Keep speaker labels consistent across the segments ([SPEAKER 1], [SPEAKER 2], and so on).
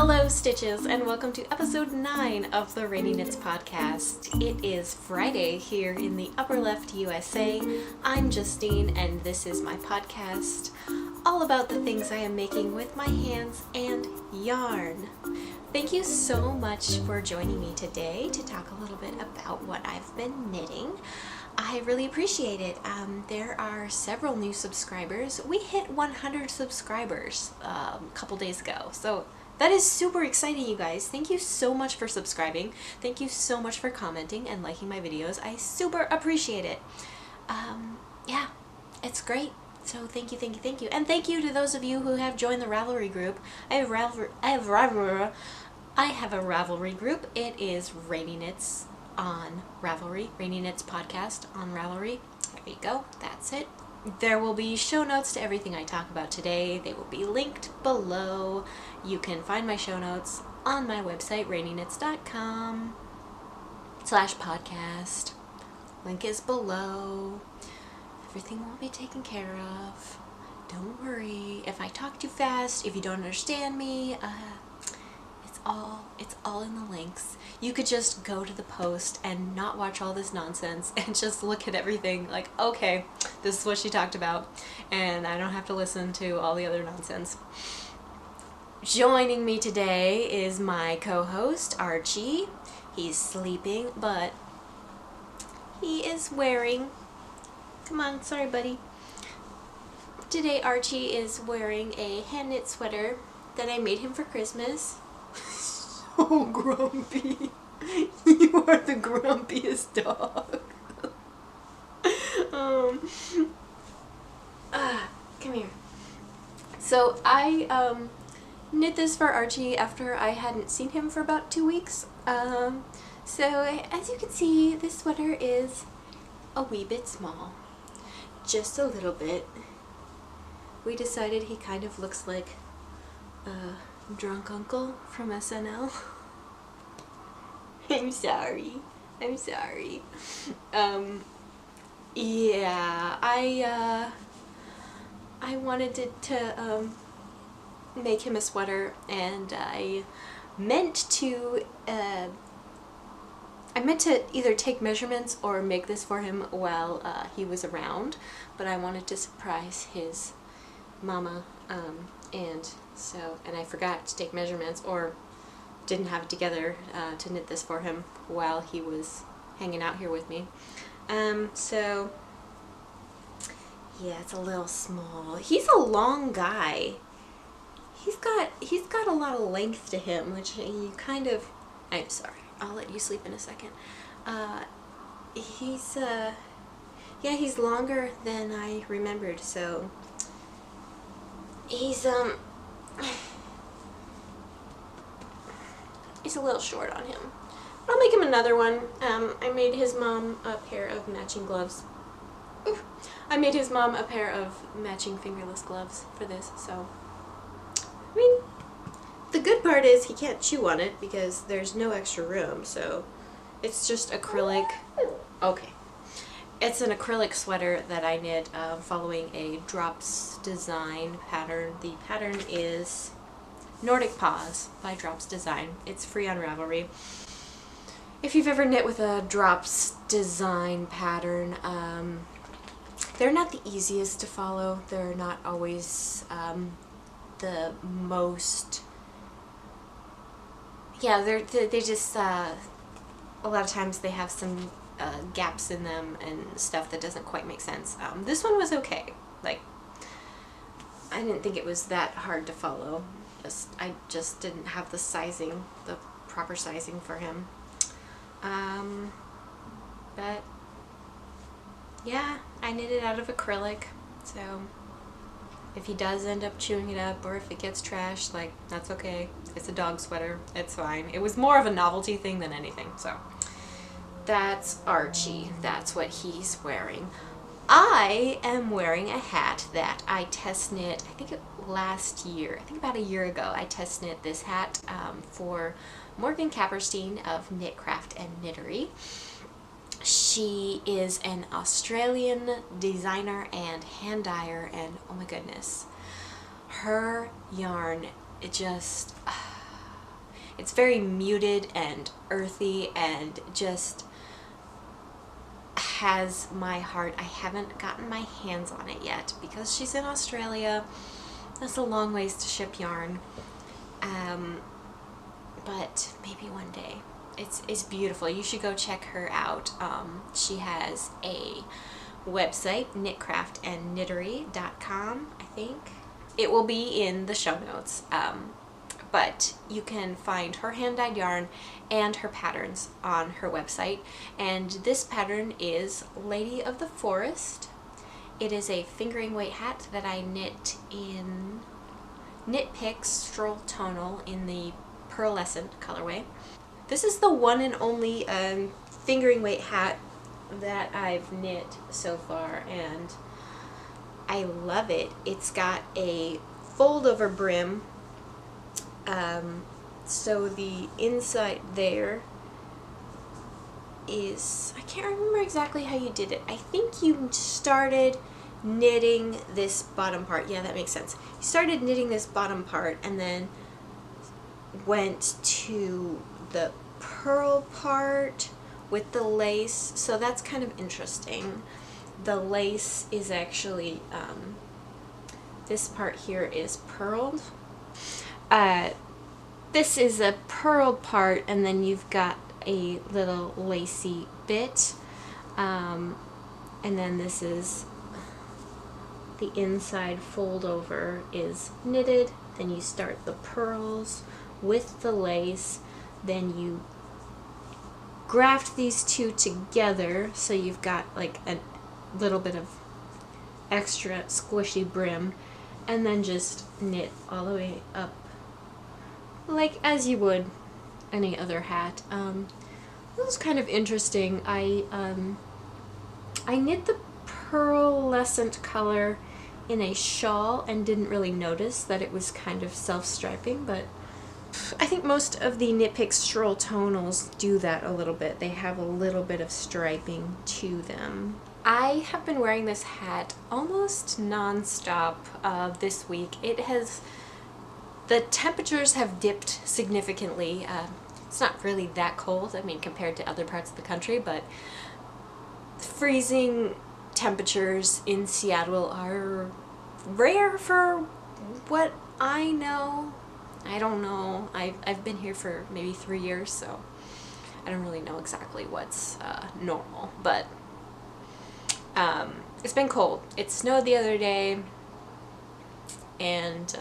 [SPEAKER 1] Hello Stitches, and welcome to episode 9 of the Ranney Knits podcast. It is Friday here in the upper left USA. I'm Justine and this is my podcast all about the things I am making with my hands and yarn. Thank you so much for joining me today to talk a little bit about what I've been knitting. I really appreciate it. There are several new subscribers. We hit 100 subscribers a couple days ago, so that is super exciting, you guys. Thank you so much for subscribing. Thank you so much for commenting and liking my videos. I super appreciate it. Yeah, it's great. So thank you. And thank you to those of you who have joined the Ravelry group. I have a Ravelry group. It is Ranney Knits on Ravelry. Ranney Knits podcast on Ravelry. There you go. That's it. There will be show notes to everything I talk about today. They will be linked below. You can find my show notes on my website, ranneyknits.com/podcast. Link is below. Everything will be taken care of. Don't worry. If I talk too fast, if you don't understand me, it's all in the links. You could just go to the post and not watch all this nonsense and just look at everything like, okay, this is what she talked about, and I don't have to listen to all the other nonsense. Joining me today is my co-host, Archie. He's sleeping, but he is wearing... Come on, sorry buddy. Today Archie is wearing a hand knit sweater that I made him for Christmas. So grumpy. You are the grumpiest dog. Come here. So I knit this for Archie after I hadn't seen him for about 2 weeks. So as you can see, this sweater is a wee bit small. Just a little bit. We decided he kind of looks like drunk uncle from SNL. I'm sorry. Yeah, I wanted to make him a sweater, and I meant to either take measurements or make this for him while he was around, but I wanted to surprise his mama, and I forgot to take measurements or didn't have it together to knit this for him while he was hanging out here with me. So yeah, it's a little small. He's a long guy. He's got a lot of length to him, which you kind of... I'm sorry. I'll let you sleep in a second. He's longer than I remembered, so he's a little short on him. But I'll make him another one. I made his mom a pair of matching gloves. Oof. I made his mom a pair of matching fingerless gloves for this, so I mean, the good part is he can't chew on it because there's no extra room, so it's just acrylic. Okay. It's an acrylic sweater that I knit following a Drops Design pattern. The pattern is Nordic Paws by Drops Design. It's free on Ravelry. If you've ever knit with a Drops Design pattern, they're not the easiest to follow. They're not always the most... Yeah, they just, a lot of times they have some gaps in them and stuff that doesn't quite make sense. This one was okay. Like, I didn't think it was that hard to follow. I just didn't have the sizing, the proper sizing for him. But yeah, I knit it out of acrylic, so if he does end up chewing it up or if it gets trashed, like, that's okay. It's a dog sweater. It's fine. It was more of a novelty thing than anything, so that's Archie. That's what he's wearing. I am wearing a hat that I test knit, I think last year. I think about a year ago I test knit this hat for Morgan Kapperstein of Knitcraft and Knittery. She is an Australian designer and hand dyer, and oh my goodness, her yarn, it just, It's very muted and earthy and just has my heart. I haven't gotten my hands on it yet because she's in Australia. That's a long ways to ship yarn. But maybe one day. It's beautiful. You should go check her out. She has a website, knitcraftandknittery.com, I think. It will be in the show notes. But you can find her hand-dyed yarn and her patterns on her website. And this pattern is Lady of the Forest. It is a fingering weight hat that I knit in Knit Picks Stroll Tonal in the Pearlescent colorway. This is the one and only fingering weight hat that I've knit so far, and I love it. It's got a fold over brim, so the inside there is, I can't remember exactly how you did it. I think you started knitting this bottom part. Yeah, that makes sense. You started knitting this bottom part and then went to the pearl part with the lace, so that's kind of interesting. The lace is actually, this part here is purled. This is a purled part, and then you've got a little lacy bit, and then this is the inside fold over is knitted. Then you start the pearls with the lace, then you graft these two together so you've got like a little bit of extra squishy brim, and then just knit all the way up like as you would any other hat. This was kind of interesting. I knit the pearlescent color in a shawl and didn't really notice that it was kind of self-striping, but I think most of the Knit Picks Stroll Tonals do that a little bit. They have a little bit of striping to them. I have been wearing this hat almost non-stop this week. The temperatures have dipped significantly. It's not really that cold, I mean, compared to other parts of the country, but freezing temperatures in Seattle are rare for what I know. I don't know. I've been here for maybe 3 years, so I don't really know exactly what's normal, but it's been cold. It snowed the other day, and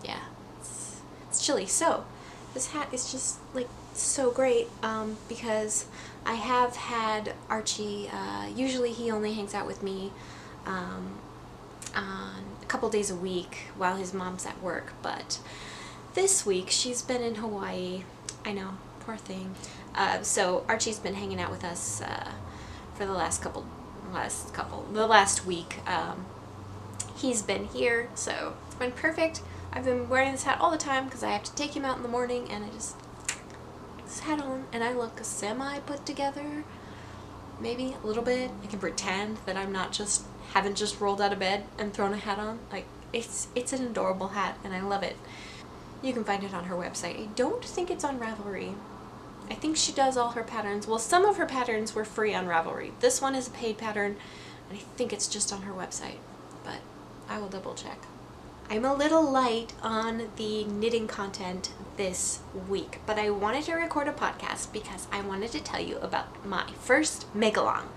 [SPEAKER 1] yeah, it's chilly. So this hat is just like so great because I have had Archie, usually he only hangs out with me on a couple days a week while his mom's at work, but this week she's been in Hawaii. I know, poor thing. So Archie's been hanging out with us for the last week. He's been here, so it's been perfect. I've been wearing this hat all the time because I have to take him out in the morning, and I just this hat on and I look semi put together, maybe a little bit. I can pretend that I'm not haven't just rolled out of bed and thrown a hat on. Like, it's an adorable hat and I love it. You can find it on her website. I don't think it's on Ravelry. I think she does all her patterns. Well, some of her patterns were free on Ravelry. This one is a paid pattern, and I think it's just on her website, but I will double check. I'm a little light on the knitting content this week, but I wanted to record a podcast because I wanted to tell you about my first make-along.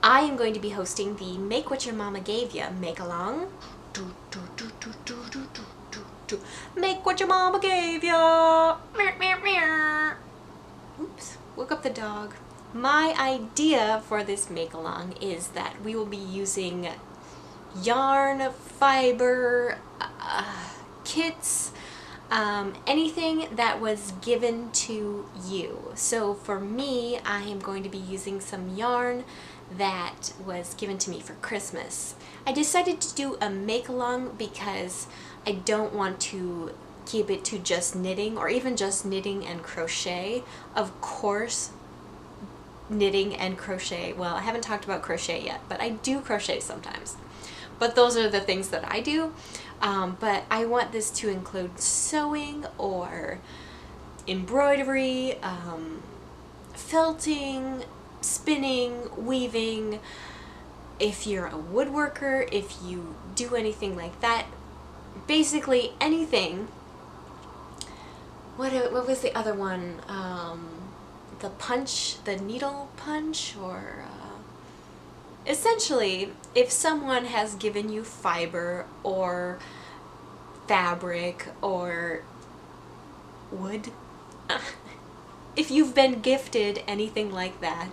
[SPEAKER 1] I am going to be hosting the Make What Your Mama Gave Ya make-along. Make what your mama gave ya. Oops, woke up the dog. My idea for this make-along is that we will be using yarn, fiber, kits, anything that was given to you. So for me, I am going to be using some yarn that was given to me for Christmas. I decided to do a make-along because I don't want to keep it to just knitting, or even just knitting and crochet. Of course, knitting and crochet, well, I haven't talked about crochet yet, but I do crochet sometimes. But those are the things that I do. But I want this to include sewing or embroidery, felting, spinning, weaving. If you're a woodworker, if you do anything like that, basically anything. What was the other one? The needle punch, or essentially, if someone has given you fiber or fabric or wood, if you've been gifted anything like that,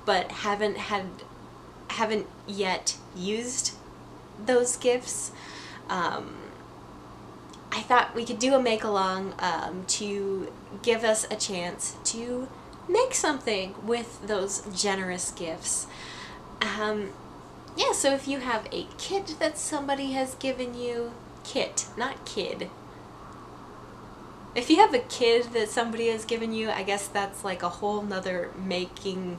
[SPEAKER 1] but haven't yet used those gifts, I thought we could do a make-along to give us a chance to make something with those generous gifts. Yeah, so if you have a kit that somebody has given you, kit, not kid. If you have a kid that somebody has given you, I guess that's like a whole nother making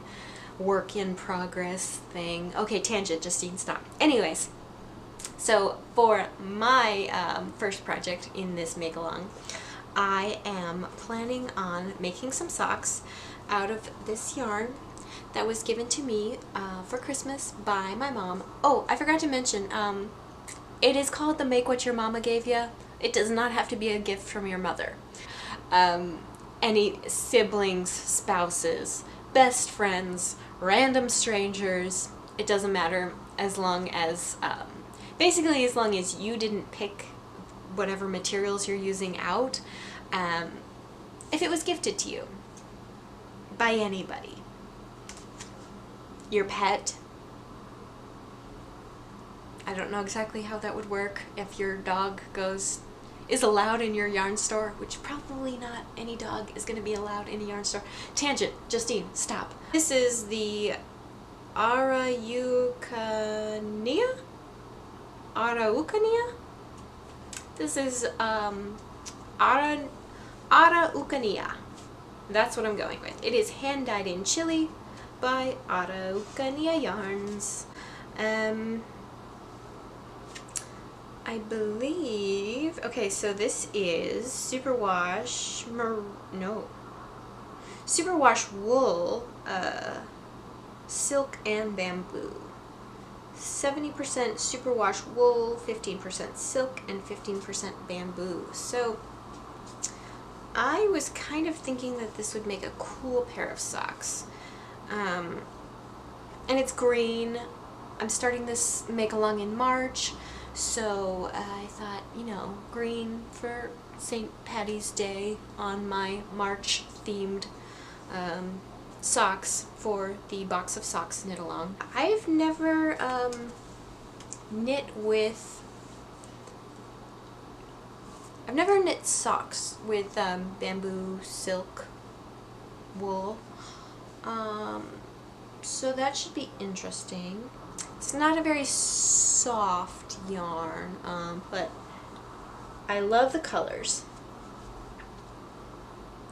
[SPEAKER 1] work in progress thing. Okay, tangent, Justine, stop. Anyways, so for my first project in this make-along, I am planning on making some socks out of this yarn that was given to me for Christmas by my mom. Oh, I forgot to mention, it is called the Make What Your Mama Gave Ya. It does not have to be a gift from your mother. Any siblings, spouses, best friends, random strangers, it doesn't matter, as long as, basically as long as you didn't pick whatever materials you're using out, if it was gifted to you by anybody. Your pet. I don't know exactly how that would work if your dog is allowed in your yarn store, which probably not any dog is going to be allowed in a yarn store. Tangent, Justine, stop. This is the Araucania? This is Araucania. That's what I'm going with. It is hand dyed in Chile by Araucania Yarns. I believe, okay, so this is superwash wool, silk and bamboo. 70% superwash wool, 15% silk, and 15% bamboo. So I was kind of thinking that this would make a cool pair of socks. And it's green. I'm starting this make-along in March, so I thought, you know, green for St. Patty's Day on my March-themed socks for the Box of Socks knit-along. I've never I've never knit socks with bamboo, silk, wool. So that should be interesting. It's not a very soft yarn, but I love the colors.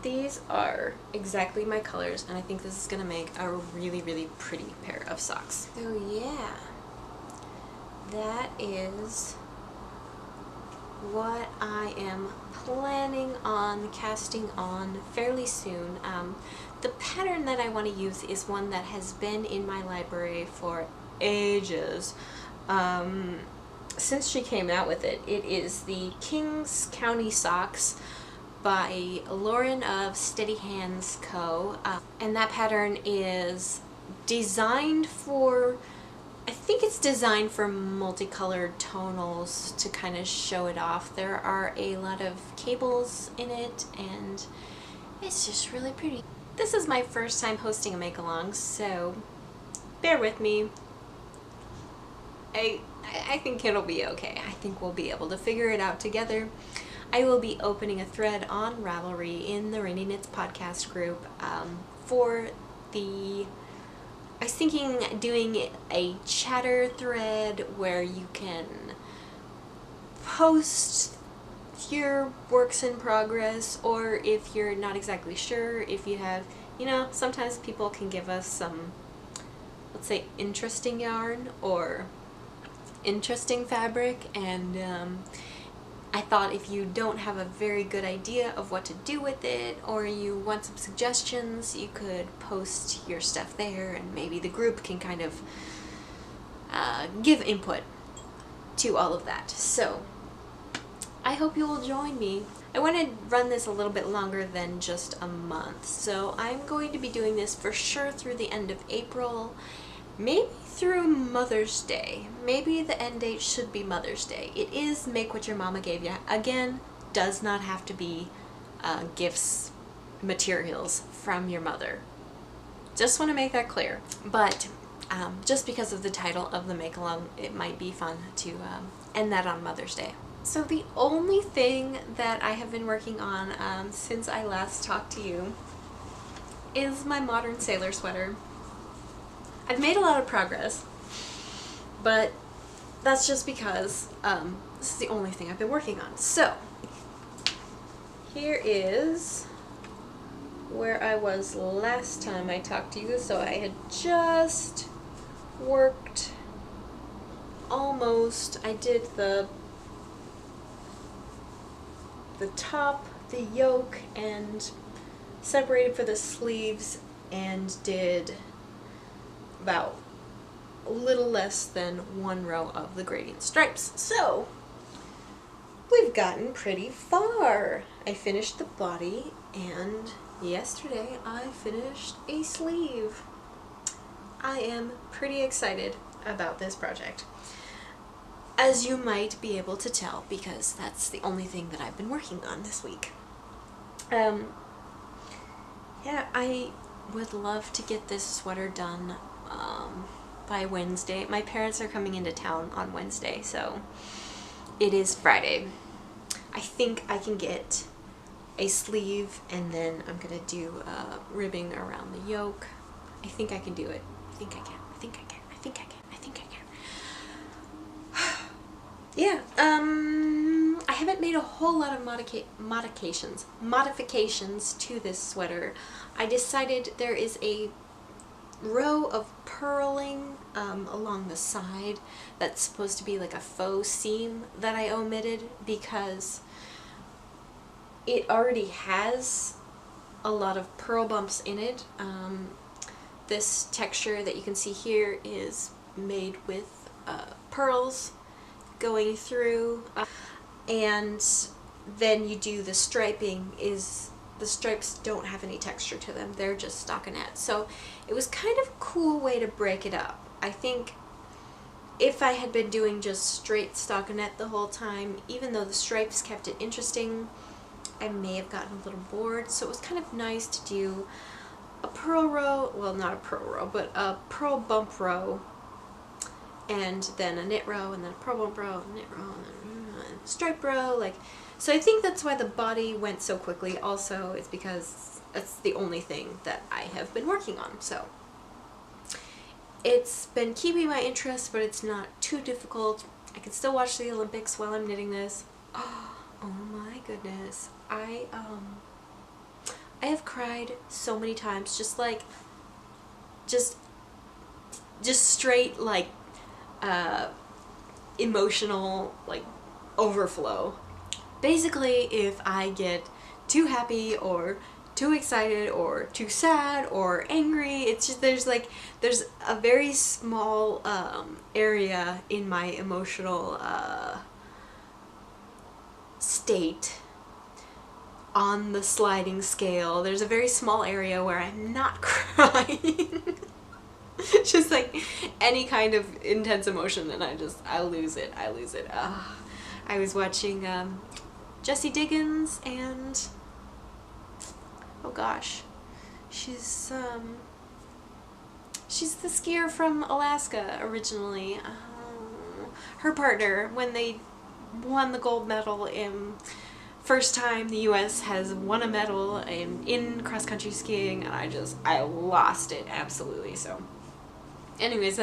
[SPEAKER 1] These are exactly my colors, and I think this is going to make a really, really pretty pair of socks. So yeah, that is what I am planning on casting on fairly soon. The pattern that I want to use is one that has been in my library for ages. Since she came out with it. It is the Kings County Socks by Lauren of Steady Hands Co. And that pattern is designed for, I think it's designed for multicolored tonals to kind of show it off. There are a lot of cables in it, and it's just really pretty. This is my first time hosting a make-along, so bear with me. I think it'll be okay. I think we'll be able to figure it out together. I will be opening a thread on Ravelry in the Ranney Knits podcast group for the... I was thinking doing a chatter thread where you can post your works in progress, or if you're not exactly sure, if you have, you know, sometimes people can give us some, let's say, interesting yarn or interesting fabric, and I thought if you don't have a very good idea of what to do with it, or you want some suggestions, you could post your stuff there, and maybe the group can kind of give input to all of that. So I hope you will join me. I want to run this a little bit longer than just a month, so I'm going to be doing this for sure through the end of April, maybe through Mother's Day. Maybe the end date should be Mother's Day. It is Make What Your Mama Gave Ya. Again, does not have to be gifts, materials from your mother. Just want to make that clear. But just because of the title of the make-along, it might be fun to end that on Mother's Day. So the only thing that I have been working on since I last talked to you is my modern sailor sweater. I've made a lot of progress, but that's just because this is the only thing I've been working on. So here is where I was last time I talked to you. So I had just worked almost, I did the top, the yoke, and separated for the sleeves, and did about a little less than 1 row of the gradient stripes. So we've gotten pretty far. I finished the body, and yesterday I finished a sleeve. I am pretty excited about this project, as you might be able to tell, because that's the only thing that I've been working on this week. Yeah, I would love to get this sweater done by Wednesday. My parents are coming into town on Wednesday, so it is Friday. I think I can get a sleeve, and then I'm gonna do ribbing around the yoke. I think I can do it. I think I can. I think I can. I think I can. I think I can. Yeah, I haven't made a whole lot of modifications to this sweater. I decided there is a row of purling along the side that's supposed to be like a faux seam that I omitted because it already has a lot of purl bumps in it. This texture that you can see here is made with pearls going through, and then you do the striping. The stripes don't have any texture to them, they're just stockinette. So it was kind of a cool way to break it up. I think if I had been doing just straight stockinette the whole time, even though the stripes kept it interesting, I may have gotten a little bored. So it was kind of nice to do a purl row, well, not a purl row, but a purl bump row, and then a knit row, and then a purl bump row, knit row, and then a stripe row, like. So I think that's why the body went so quickly. Also, it's because that's the only thing that I have been working on. So it's been keeping my interest, but it's not too difficult. I can still watch the Olympics while I'm knitting this. Oh my goodness. I have cried so many times, just straight, like, emotional, like, overflow. Basically, if I get too happy or too excited or too sad or angry, it's just there's a very small area in my emotional state on the sliding scale. There's a very small area where I'm not crying. Just like any kind of intense emotion, and I lose it. I was watching Jessie Diggins, and oh gosh, she's the skier from Alaska originally. Her partner, when they won the gold medal in first time the US has won a medal in cross-country skiing, and I lost it absolutely. So anyways,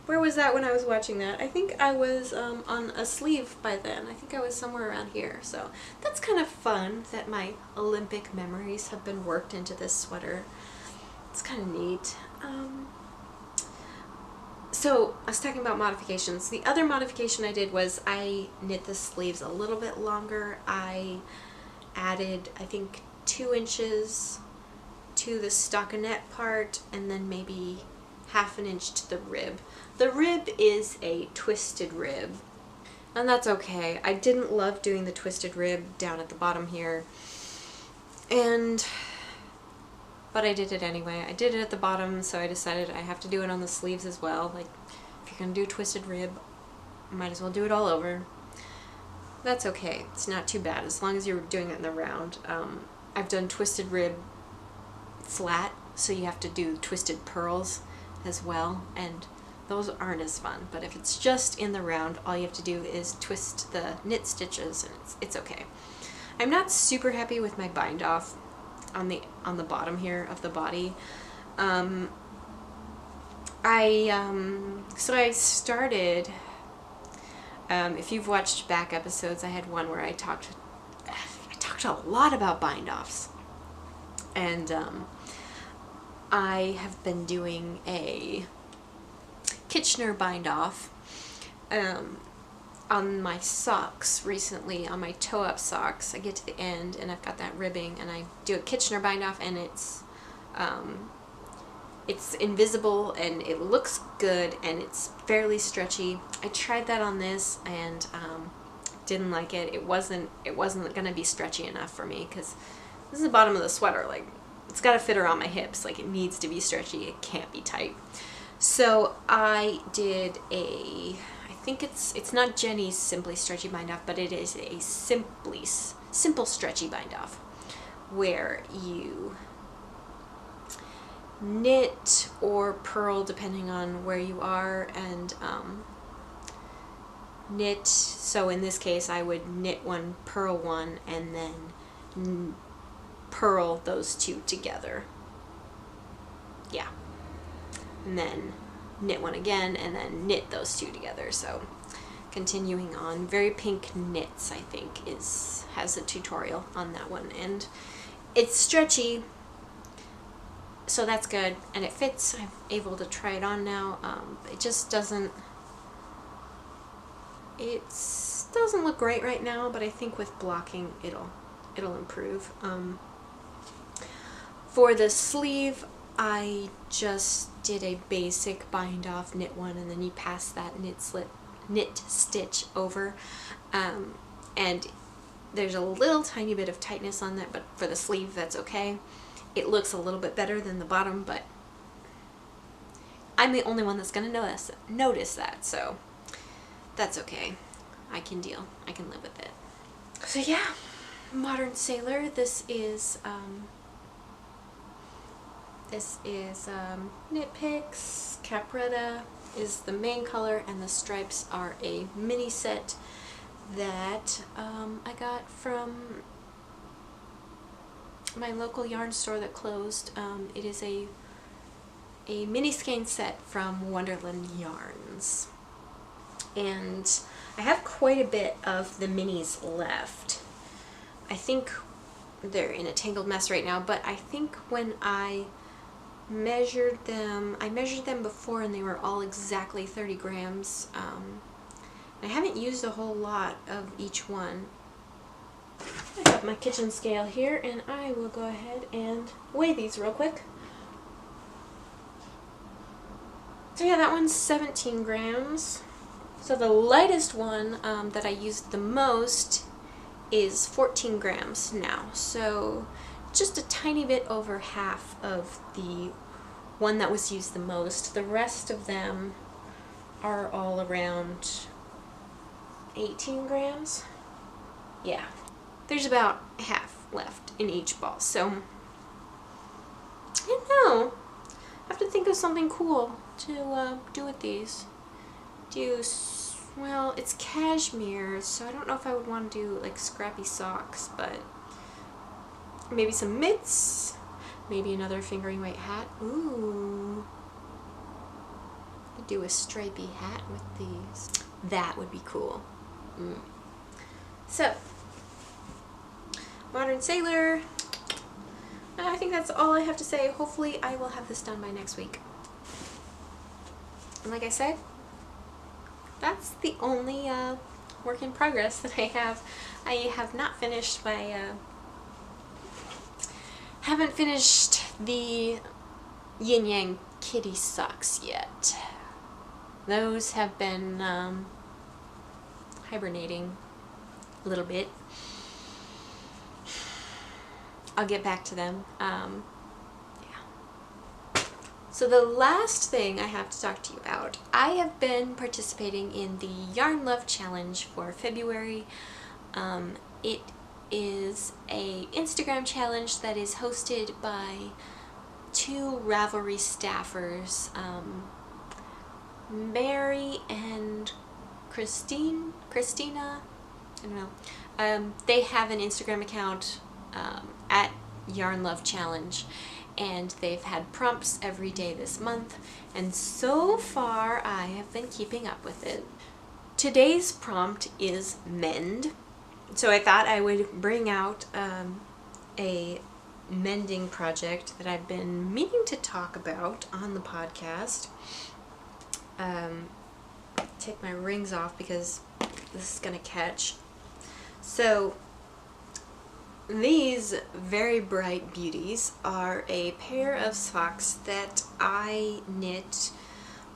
[SPEAKER 1] where was that when I was watching that? I think I was on a sleeve by then. I think I was somewhere around here. So that's kind of fun that my Olympic memories have been worked into this sweater. It's kind of neat. So I was talking about modifications. The other modification I did was I knit the sleeves a little bit longer. I added, I think, 2 inches to the stockinette part, and then maybe ½ an inch to the rib. The rib is a twisted rib, and that's okay. I didn't love doing the twisted rib down at the bottom here, but I did it anyway. I did it at the bottom, so I decided I have to do it on the sleeves as well. Like, if you're gonna do twisted rib, might as well do it all over. That's okay. It's not too bad as long as you're doing it in the round. I've done twisted rib flat, so you have to do twisted pearls as well, and those aren't as fun. But if it's just in the round, all you have to do is twist the knit stitches, and it's okay. I'm not super happy with my bind off on the bottom here of the body. So I started, if you've watched back episodes, I had one where I talked a lot about bind offs, and I have been doing a Kitchener bind off on my socks recently, on my toe-up socks. I get to the end and I've got that ribbing, and I do a Kitchener bind off, and it's invisible and it looks good and it's fairly stretchy. I tried that on this and didn't like it. It wasn't gonna be stretchy enough for me, because this is the bottom of the sweater. Like, it's got to fit around my hips. Like, it needs to be stretchy. It can't be tight. So I did I think it's not Jenny's Simply Stretchy Bind Off, but it is a simple stretchy bind off, where you knit or purl depending on where you are, and knit. So in this case, I would knit one, purl one, and then purl those two together. Yeah. And then knit one again, and then knit those two together. So continuing on, Very Pink Knits, I think, has a tutorial on that one, and it's stretchy, so that's good, and it fits. I'm able to try it on now. It just doesn't look great right now, but I think with blocking it'll improve. For the sleeve, I just did a basic bind off, knit one, and then you pass that knit stitch over, and there's a little tiny bit of tightness on that, but for the sleeve that's okay. It looks a little bit better than the bottom, but I'm the only one that's gonna notice that, so that's okay. I can live with it. So yeah, Modern Sailor. This is Knit Picks. Capretta is the main color, and the stripes are a mini set that I got from my local yarn store that closed. It is a mini skein set from Wonderland Yarns, and I have quite a bit of the minis left. I think they're in a tangled mess right now, but I think when I measured them before, and they were all exactly 30 grams. I haven't used a whole lot of each one. I have my kitchen scale here, and I will go ahead and weigh these real quick. So yeah, that one's 17 grams. So the lightest one that I used the most is 14 grams now. So just a tiny bit over half of the one that was used the most. The rest of them are all around 18 grams. Yeah. There's about half left in each ball, so I don't know. I have to think of something cool to do with these. Well, it's cashmere, so I don't know if I would want to do like scrappy socks, but maybe some mitts, maybe another fingering weight hat. Ooh. I'd do a stripy hat with these. That would be cool. So, Modern Sailor. I think that's all I have to say. Hopefully I will have this done by next week. And like I said, that's the only work in progress that I have. I have not finished my, haven't finished the yin yang kitty socks yet. Those have been hibernating a little bit. I'll get back to them. Yeah. So the last thing I have to talk to you about, I have been participating in the Yarn Love Challenge for February. It is a Instagram challenge that is hosted by 2 Ravelry staffers, Mary and Christina, I don't know. They have an Instagram account at Yarn Love Challenge, and they've had prompts every day this month, and so far I have been keeping up with it. Today's prompt is mend, so I thought I would bring out a mending project that I've been meaning to talk about on the podcast. Take my rings off because this is gonna catch. So these very bright beauties are a pair of socks that I knit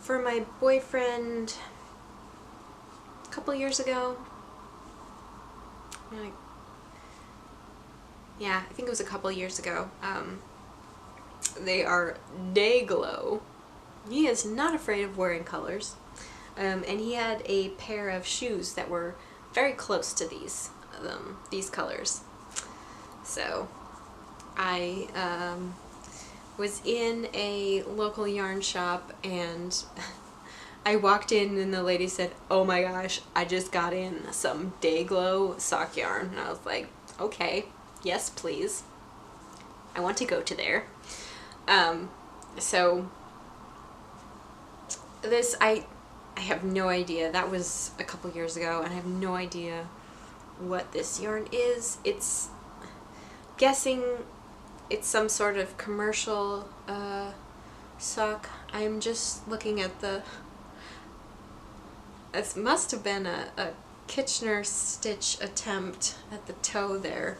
[SPEAKER 1] for my boyfriend a couple years ago. Yeah, I think it was a couple years ago. They are Day Glow. He is not afraid of wearing colors. And he had a pair of shoes that were very close to these colors. So I was in a local yarn shop, and I walked in and the lady said, "Oh my gosh, I just got in some Day Glow sock yarn." And I was like, okay, yes please. I want to go to there. So this, I have no idea. That was a couple years ago, and I have no idea what this yarn is. It's guessing it's some sort of commercial sock. I'm just looking at it must have been a Kitchener stitch attempt at the toe there.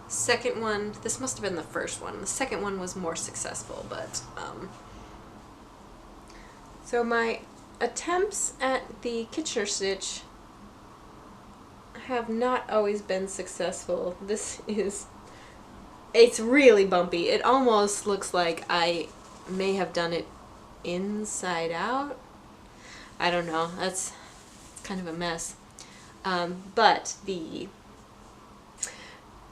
[SPEAKER 1] Second one, this must have been the first one. The second one was more successful, but so my attempts at the Kitchener stitch have not always been successful. It's really bumpy. It almost looks like I may have done it inside out. I don't know. It's kind of a mess. But the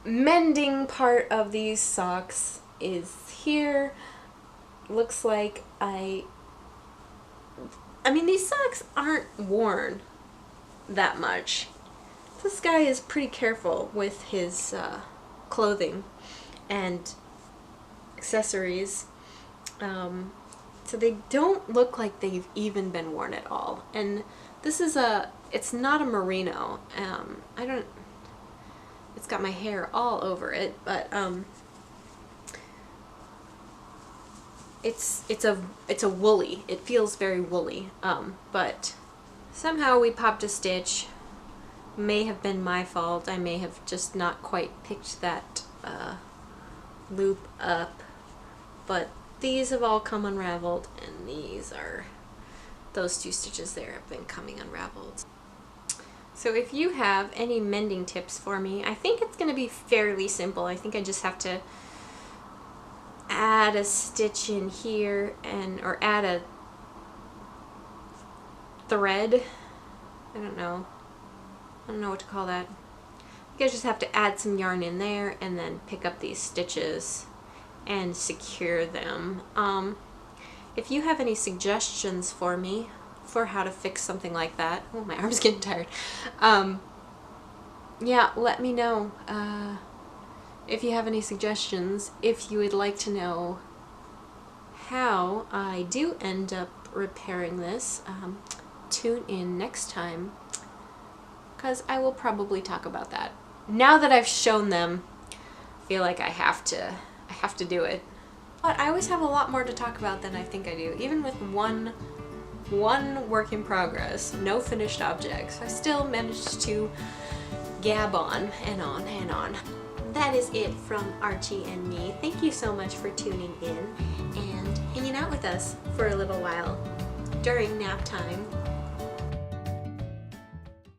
[SPEAKER 1] mending part of these socks is here. Looks like I mean, these socks aren't worn that much. This guy is pretty careful with his clothing and accessories. So they don't look like they've even been worn at all. And this is it's not a merino. It's got my hair all over it, but it's a woolly. It feels very woolly. But somehow we popped a stitch. May have been my fault. I may have just not quite picked that loop up, but these have all come unraveled, and those 2 stitches there have been coming unraveled. So if you have any mending tips for me, I think it's going to be fairly simple. I think I just have to add a stitch in here or add a thread. I don't know what to call that. I think I just have to add some yarn in there and then pick up these stitches and secure them. If you have any suggestions for me for how to fix something like that, oh, my arm's getting tired. Yeah, let me know. If you have any suggestions, if you would like to know how I do end up repairing this, tune in next time, because I will probably talk about that. Now that I've shown them, I feel like I have to do it. But I always have a lot more to talk about than I think I do. Even with one work in progress, no finished objects, I still managed to gab on and on and on. That is it from Archie and me. Thank you so much for tuning in and hanging out with us for a little while during nap time